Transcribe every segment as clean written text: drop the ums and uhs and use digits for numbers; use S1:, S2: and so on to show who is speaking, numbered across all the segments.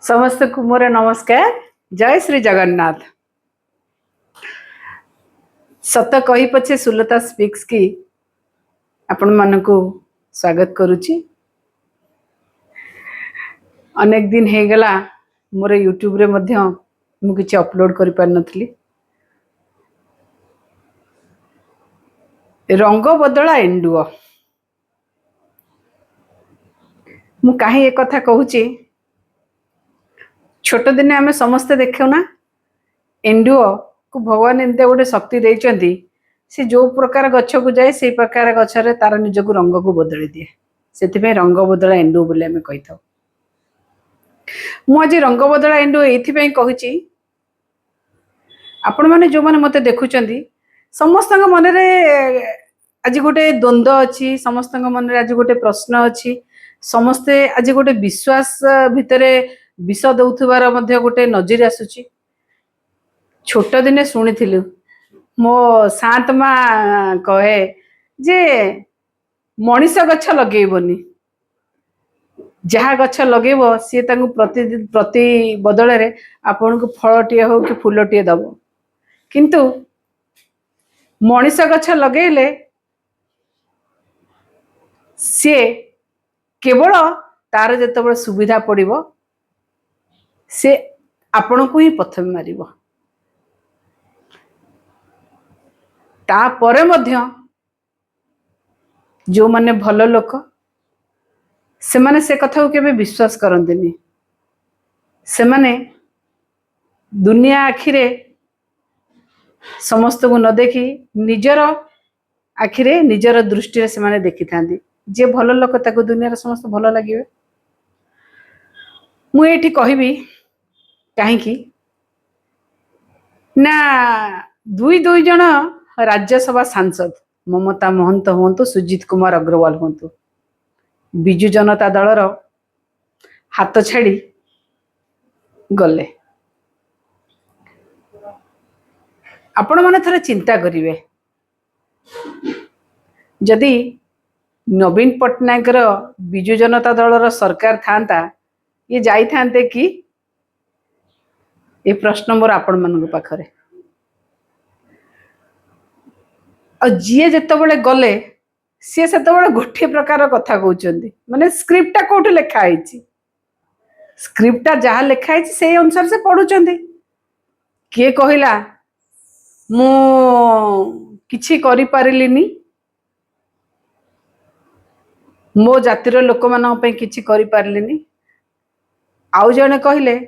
S1: समस्त को मोर नमस्कार। जय श्री जगन्नाथ। सत कही पछे सुलता स्पीक्स की आपण मन को स्वागत करुची। अनेक दिन हे गला मोर यूट्यूब रे मध्य मु किछि अपलोड करि पार नथली। रंग बदला एंडुओ मु काहे एक कथा कहूची। छोट दिने आमे समस्ते देखौ ना एंडुओ को भगवान एंते गोटे शक्ति देइचंती। से जो प्रकार गछ को जाए से प्रकार गछरे तार निज को रंग को बदली दिए। सेति रंग बदला एंडुओ बोले आमे कहिथाउ। मु आज रंग बदला एंडुओ एथि कहूची। आपण माने जो माने मते देखुचंती समस्त मन रे आज गोटे द्वंद्व अच्छी। समस्त मन रे आज गोटे प्रश्न अच्छी। समस्ते आज गोटे विश्वास भितरे विष दौथुबार मध्य गोटे नजर आसुची। छोट दिने शुणिथिलु मो शांत माँ कहे जे मनीष गछ लगेबनी, जहा गछ लगेब सी तांको प्रति बदल रे आपन को फलटिए हो कि फूलटिए दब। किंतु मनीष गछ लगेले सी केवल तार जतबे सुविधा पड़िबो से आपण को ही प्रथम मारिबो। तापरे मध्य जो माने भल लोक से माने से कथा को केबे विश्वास करंतिनी। से माने दुनिया आखिरे समस्त को न देखी निजर आखिरे निजर दृष्टि रे से माने देखि थांदी। जे भल लोक ताको दुनिया रे समस्त भल लागिबे। मु एठी कहिबी काहेकि ना दुई जन राज्यसभा सांसद ममता महंत हुंतु सुजीत कुमार अग्रवाल हुंतु बिजु जनता दलर हाथ छाड़ी गले। आपण माने थरे चिंता करिवे जदि नवीन पट्टनायक बिजु जनता दलर सरकार थांता ये जाई थांते कि ये प्रश्न मोर आपण मन पाखरे। जी जिते गले सी से गोटे प्रकार कथा कहते माने स्क्रिप्टा कोठे लिखाई स्क्रिप्टा जहाँ लिखाई से अनुसार से पढ़ुंट। किए कहला मु किछि करि पारिलिनी, मो जातिर लोक मान किछि करि पारिलिनी। आउ जने कहले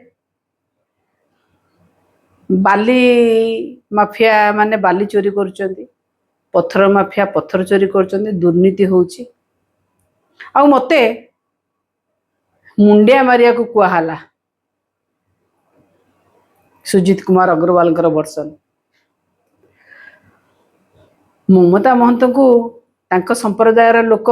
S1: बाली माफिया माने बाली चोरी करुचंदी, पत्थर माफिया पत्थर चोरी करुचंदी, दुर्नीति होउची। आउ मते मुंडिया मारिया को कुहाला सुजीत कुमार अग्रवाल वर्सन। ममता महंत को तांको संप्रदायर लोक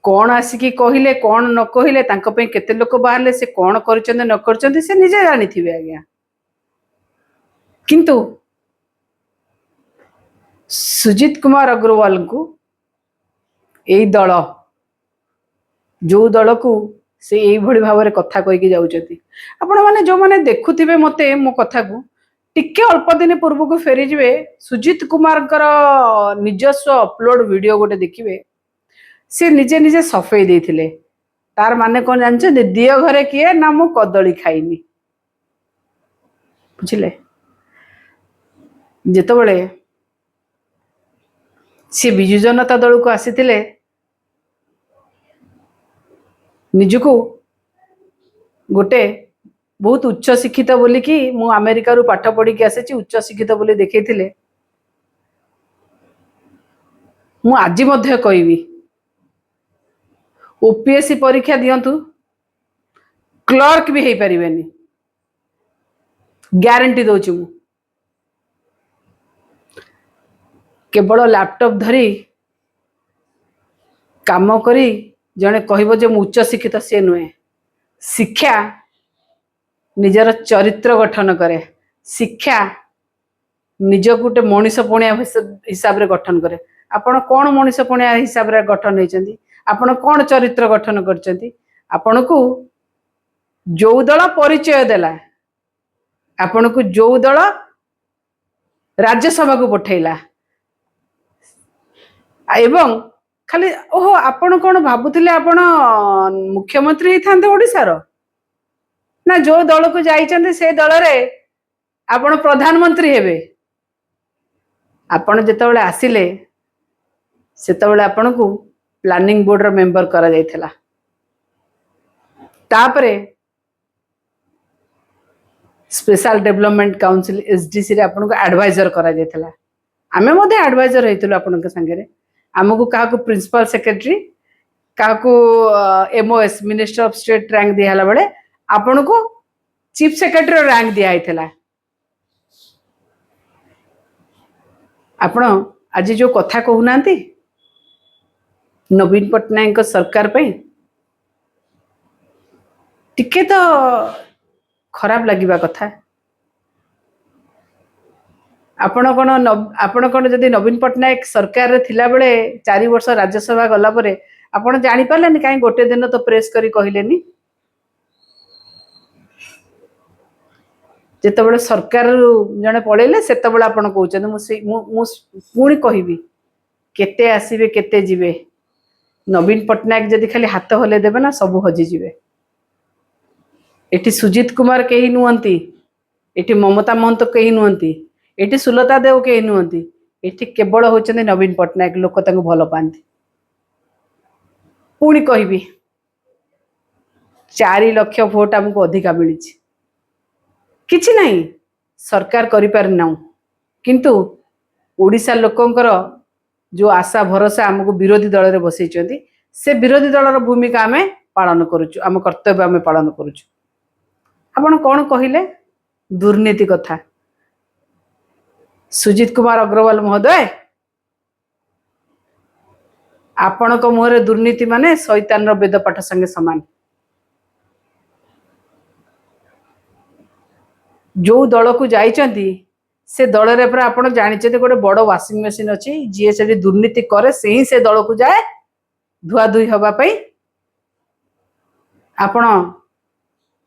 S1: कौन आसिकी कहले कौन न कहले तांको पे केते लोक बाहरले से कौन करचंदे न करचंदे से निजे जानी थिबे आज्ञा। किंतु सुजीत कुमार अग्रवाल को एई दल जो दल को से एई भली भाव कथा कहीकि जाउचंती। आपण माने जो माने देखुथिबे मते मो कथा को टिके अल्प दिन पूर्व को फेरी जिवे सुजीत कुमार निजस्व अपलोड वीडियो गोटे देखिए। से निजे निजे सफेई देथिले तार माने कौन जानछ दियो घरे किए ना मु कदली खाइनी। बुझिले जेतबेले सी बिजु जनता दल को आसीथिले निजको गोटे बहुत उच्च शिक्षित बोली कि मु अमेरिका रु पाठ पढ़ी के आसी उच्च शिक्षित बोली देखैथिले। मु आज मध्य कहबी ओपीएससी परीक्षा दियंतु क्लर्क भी हो पारिबेनी, ग्यारंटी दउची मु। केवल लैपटॉप धरी काम करी जने कहबो जे मु उच्च शिक्षित से नुहे। शिक्षा निजर चरित्र गठन करे, शिक्षा निज गोटे मनीष पणिया हिसाब रे गठन करे। आपण कौन मनीष पणिया हिसाब रे गठन होइचंदी, आपण कौन चरित्र गठन करचंदी। आपण को जो दल परिचय देला आपण को, जो दल राज्यसभा को पठेला एवं खाली ओहो आपण कौन भाबुथिले आपण मुख्यमंत्री होइथांते ओडिसार ना जो दल को जाइछन्ते से दल रे आपण प्रधानमंत्री हेबे। आपण जेतेबेले आसिले सेतेबेले आपण को प्लानिंग बोर्ड रो मेंबर करा जाइथला, तापरे स्पेशल डेवलपमेंट काउंसिल एसडीसी रे आपण को एडवाइजर करा जाइथला। आमे मध्ये एडवाइजर हेतुल आपण के संगे रे आमको कहा को प्रिंसिपल सेक्रेटरी कहा को MOS minister of state rank दिया हला बड़े आपण को चीफ सेक्रेटरी रैंक दिया हैथला। आपण आज जो कथा कहूनांती नवीन पटनायक सरकार पे टिके तो खराब लगिबा कथा। आपण कौन जदि नवीन पटनायक सरकार रे थिला बेले 4 वर्ष राज्यसभा गला परे आपण जानि पारलेनी काई गोटे दिन तो प्रेस करी कहिलेनी जेतेबेले सरकार जने पळेले सेतेबेले आपण कहउछन मु पुणी कहबी केते आसीबे केते जिवे। नवीन पटनायक जदि खाली हाथ हले देबे ना सब हजि जिवे। एठी सुजीत कुमार केही नुहंती, एठी ममता महंत केही नुहंती, एठी सुलता देव केही नुहंती, एठी केवल होचंदी नवीन पटनायक। लोक तांको भल पांती। पुणी कहबी 4 लाख भोट हमको अधिका मिली किछि नहीं सरकार करि पार ना, किंतु ओडिसा लोकंकर जो आशा भरोसा हमको विरोधी दल रे बसैचंती से विरोधी दलर भूमिका आमे पालन करूछु, आम कर्तव्य आमे पालन करूछु। आपण कौन कहिले दुर्नीति कथा। सुजीत कुमार अग्रवाल महोदय आपण को मुहरे दुर्नीति माने शैतान रो वेद पाठ संगे समान। जो दल को जाइचंती से दल रे पर आपण जानिचंती गोटे बड़ वाशिंग मशीन अछि जे से दुर्नीति करे से ही से दल को जाए धुआ धुई हवा पई। आपण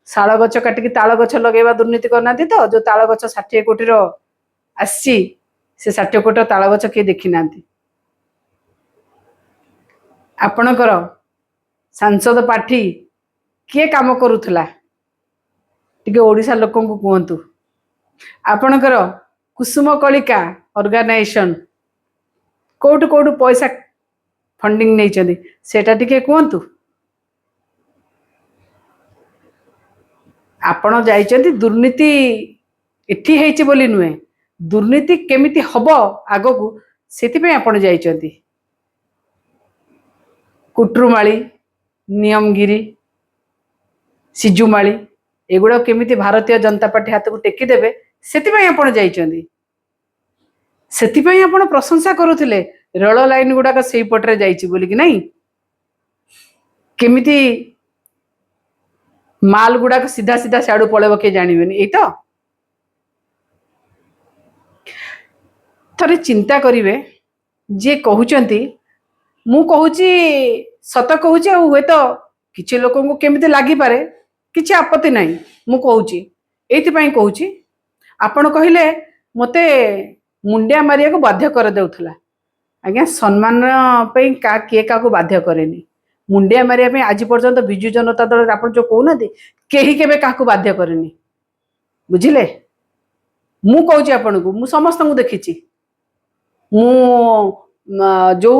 S1: शाल गछ काटिकी ताल गछ लगेबा दुर्नीति करनाती तो जो ताल गछ 60 कोटी रो आसी से 60 कोटी ताल गछ के देखि नांती। आपणकर सांसद पाठी किए काम करूथला टिके ओडिसा लोकन को कहंतु। आपणकर कुसुम कलिका ऑर्गेनाइजेशन कोट कोट पैसा फंडिंग नहीं चली सेटा टिके कहंतु। आपण जाइचंती दुर्नीति एठी हेची बोली नुहे, दुर्नीति केमिति हबो आगो को सेति पे आपण जाइचंती। कुट्रुमाली, नियमगिरी, सिजुमाली एगुड़ा केमिति भारतीय जनता पार्टी हाथ को टेकी देबे सेति पे आपण जाइचंती। सेति पे आपण प्रशंसा करूथिले रेल लाइन गुडा का सेही पटरे जाइची बोली कि नहीं, केमिति माल गुडा सीधा सीधा साडू पळेबो के जानिबेनी। एई तो थरे चिंता करिवे जे कहउचंती मु कहूची सत कहूची हुए तो किछि लोकन को केमिति लागि पारे किछि आपत्ति नाही। मु कहूची एथि पई कहूची आपण कहिले मते मुंडिया मारिया को बाध्य कर देउथला। आज्ञा सम्मान पई का के का को बाध्य करेनी। मुंडिया मारिया पे आज पर्यंत बिजु जनता दल आपण जो कहू ना केही केबे का को बाध्य करेनी बुझिले। मु कहूची आपण को मु समस्त को देखिची। मु जो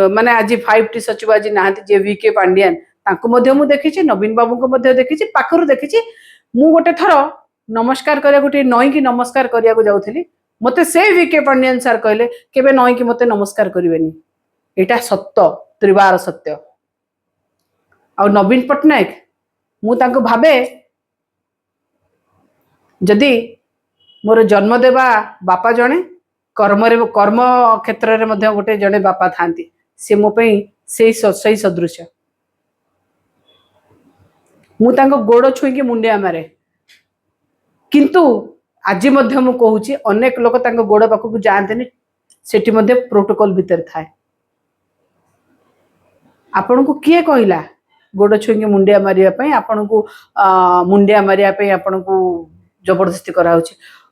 S1: माने आज 5T सचिव आज नाहंती जे वीके पांडियन तांको मध्य मु देखिची, नवीन बाबू को मध्य देखिची, पाखरु देखिची। मु गोटे थर नमस्कार करिया गोटे नई की नमस्कार करिया को जाउथली मते से वीके पांडियन सर कहले केबे नई की मते नमस्कार करिवेनी। एटा सत्य त्रिवार सत्य। और नवीन पटनायक मु तांको भाबे जदि मोर जन्म देवा बापा जणे कर्म क्षेत्र रे मध्य गोटे जणे बापा थांती से मो पई सही सदृश। मु तांको गोड़ छुईकी मुंडिया मारे, किंतु आज मध्य मु कहूची अनेक लोक तांको गोड़ पाखकु जाआंतेनी सेठी मध्य प्रोटोकॉल भीतर थाए। आपण को किए कहिला गोड़ छुई मुंडिया मारे आपण को मुंडिया मारे आपण को जबरदस्ती करा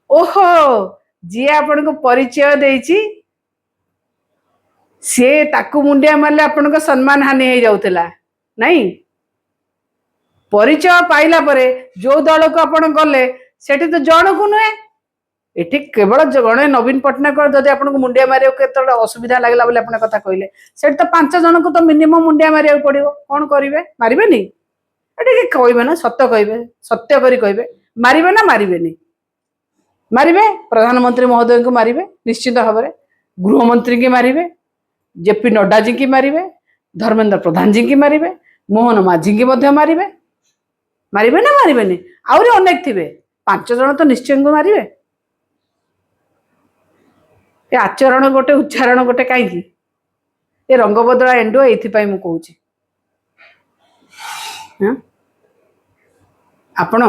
S1: ओहो जी आपण को परिचय देछि सी ताकू मुंडिया मारे आपण सम्मान हानि हो जाउतला नहीं परिचय पाइला परे जो दल को आपण गले सेठी तो जण को नुहे एठी केवल जणे नवीन पट्टनायक जदि आपको मुंडिया मारे केतले असुविधा लागला बोले आपण कथा कहले सेठी तो 5 जन को तो मिनिमम मुंडिया मारिया पड़िबो कोन करिवे मारिबे नी एठी कहबे ना सत्य कहबे सत्य करी कहबे मारिबे ना मारिबे नी मारिबे प्रधानमंत्री महोदय को मारिबे निश्चित भाव में गृहमंत्री की मारिबे जेपी नड्डा जी की मारिबे धर्मेंद्र प्रधान जी की मारिबे मोहन माझी की मध्य मारिबे मारिबे ना मारिबे नी आउरी अनेक थिबे 5 जन तो निश्चय को मारिबे ए आचरण गोटे उच्चारण गोटे कहीं ये रंग बदला एंडुआ ये मुझे आपण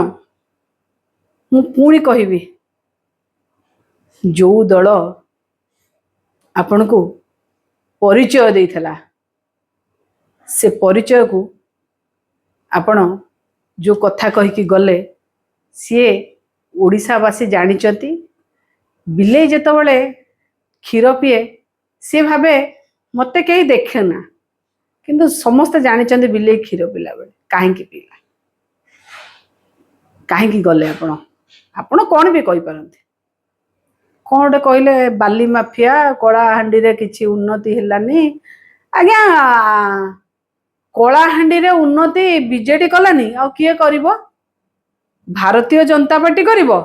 S1: मु पुणी कहबी जो दल आपण को परिचय देइथला से परिचय को आपण जो कथा कहीकि गले सी ओडिशावासी जानिचंती बिले जेतबले क्षीर पीए सी भावे मत कहीं देखे ना किंतु समस्त जानी बिले क्षीर पीला बेले कहीं पीला कहीं गले आपण कौन भी कही पारती कौन गोटे कहले बाली माफिया कलाहांडी रे किछि उन्नति हेलानी आज्ञा कलाहांडी रे उन्नति बीजेडी कलानी आ किए करिवो भारतीय जनता पार्टी करिवो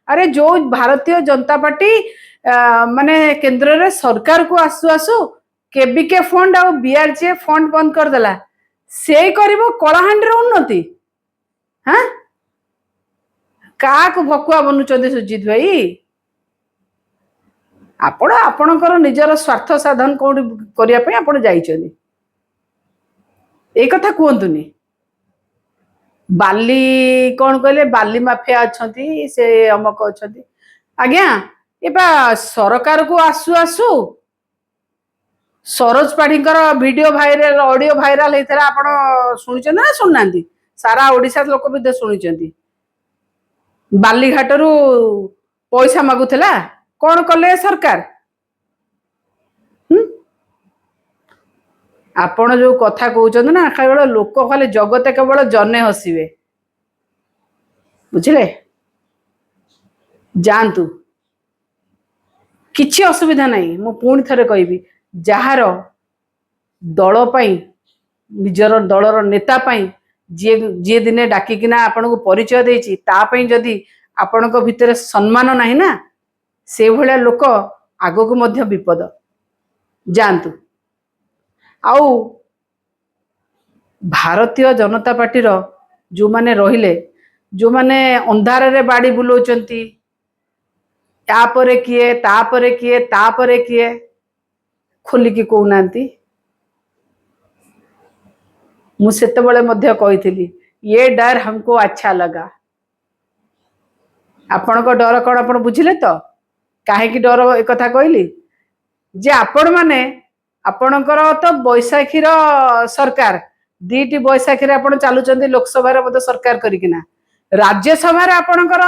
S1: अरे जो भारतीय जनता पार्टी माने केंद्र रे सरकार को आसु आसु केबीके फंड आ बीआरजे फंड बंद कर देला से करिवो कलाहांडी रे उन्नति हाँ का को भकुआ बनुचंदी सुजीत भाई आपण आपणकर निजर स्वार्थ साधन कोडी करिया पय आपण जाइचनी ए कथा कहतुनी बाली कौन कहले बाली माफिया अच्छी से अमक अच्छा आज्ञा ये सरकार को आसु आसु सरोज पाढ़ीकर वीडियो भाइराल ऑडियो भाइराल होता आप शुणी ना शुणुना सारा ओडिशा लोक भी शुणी बालीघाट रु पैसा मागुला कौन कले सरकार आपण जो कथा कहते ना केवल लोक खाली जगते केवल जने हसवे बुझे जानतु किसी असुविधा नहीं मु पुणी थे कहबी जार दल निजर दलर नेता जी जी दिने डाकिना आपण को परिचय देछि तापई जदि आपण को भितर सम्मान नहीं ना से भलिया लोक आगो को मध्य विपद जानतु आउ भारतीय जनता पार्टी रो जो माने रहिले जो माने अंधार रे बाड़ी बुलाउचंती तापरे किए तापरे किए तापरे किए खोलिकी कहूनांती मु सेतबेले मध्य कहिथिली ये डर हमको अच्छा लगा आपण को डर कौन आपण बुझिले तो काहे की डर एक कथा कहली जे आपण माने आपणकर तो बैशाखी सरकार दीटी बैशाखी आपण चलुचंदी लोकसभा रे सरकार करिकिना राज्यसभा रे आपणकर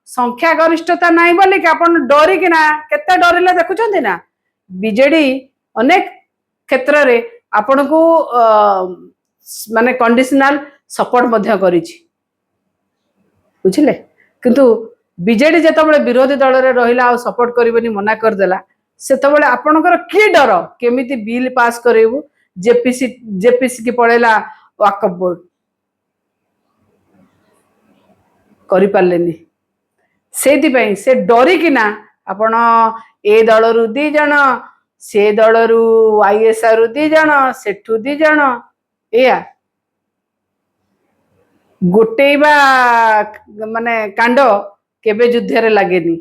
S1: संख्या गरिष्ठता नहीं बोली कि आपण डरिकिना केते डरिले देखुचंदी ना बीजेडी अनेक क्षेत्र रे आपण को माने कंडीशनल सपोर्ट मध्य करिछि बुझिले किंतु बीजेडी जेतबेले विरोधी दल रे रहिला आ सपोर्ट करिवनी मना कर देला सेतबेले आपणकर की डर केमिति बिल पास करेबु जेपीसी की पड़ेला वाकफ बोर्ड करि पारलेनी सेति से डरिकिना आपण ए दल रु 2 जण से दल रु आईएसआर रु 2 जण सेठु 2 जण एया गोटे बा माने कांड केबे युद्ध रे लागेनी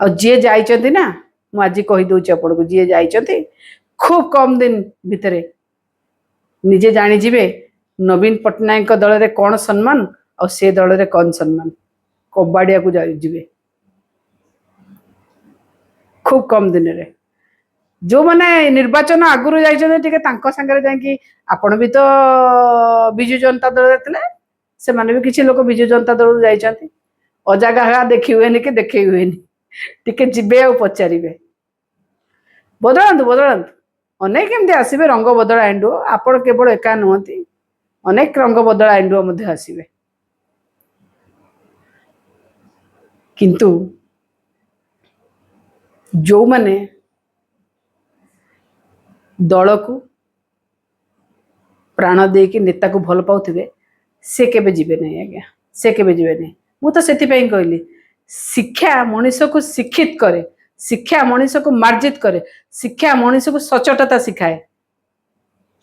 S1: और जी जाइचंती ना मु आज कहि दउछि आपण को जी जाइचंती खूब कम दिन भितरे निजे जानी जिबे नवीन पट्टनायक दल रे कौन सम्मान और से दल रे कौन सम्मान कबाड़िया को जिबे खूब कम दिन रे जो मैंने निर्वाचन आगुरी जाइए सागर जाकि आपण भी तो विजु जनता दल से भी किसी लोग विजु जनता दल जाइए अजागा देखी हुए कि देखे हुए टिके जीवे आ पचारे बदलतु बदलतु अनेक एमती आसवे रंग बदल एंडुओ आपण केवल एका नुहति अनेक रंग बदल एंडुओ आसवे किंतु जो माने दल को प्राण दे कि नेता को भल पाउथिबे से केबे जीवे नहीं आज्ञा से केबे जीवे नहीं मु तो सेति पई कहली शिक्षा मनुष्य को शिक्षित करे शिक्षा मनुष्य को मार्जित करे शिक्षा मनुष्य को सचोटता सिखाए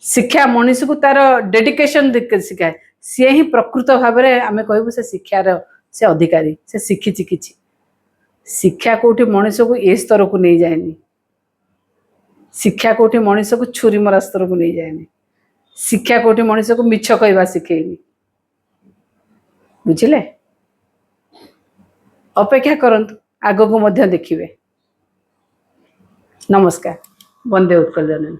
S1: शिक्षा मनुष्य को तार डेडिकेशन सिखाए सी ही प्रकृत भाव में आम कहबू से शिक्षार से अधिकारी से शिखी किछि शिक्षा कोठी मनुष्य को ए स्तर को नहीं जाएनी शिक्षा कोठी मनुष्य को छुरी मरा स्तर को नहीं जाएनी शिक्षा कोठी मनुष्य को मिछ कहवा शिखेनी बुझिले अपेक्षा करंतु आगो को मध्य देखिए नमस्कार वंदे उत्कल जननी।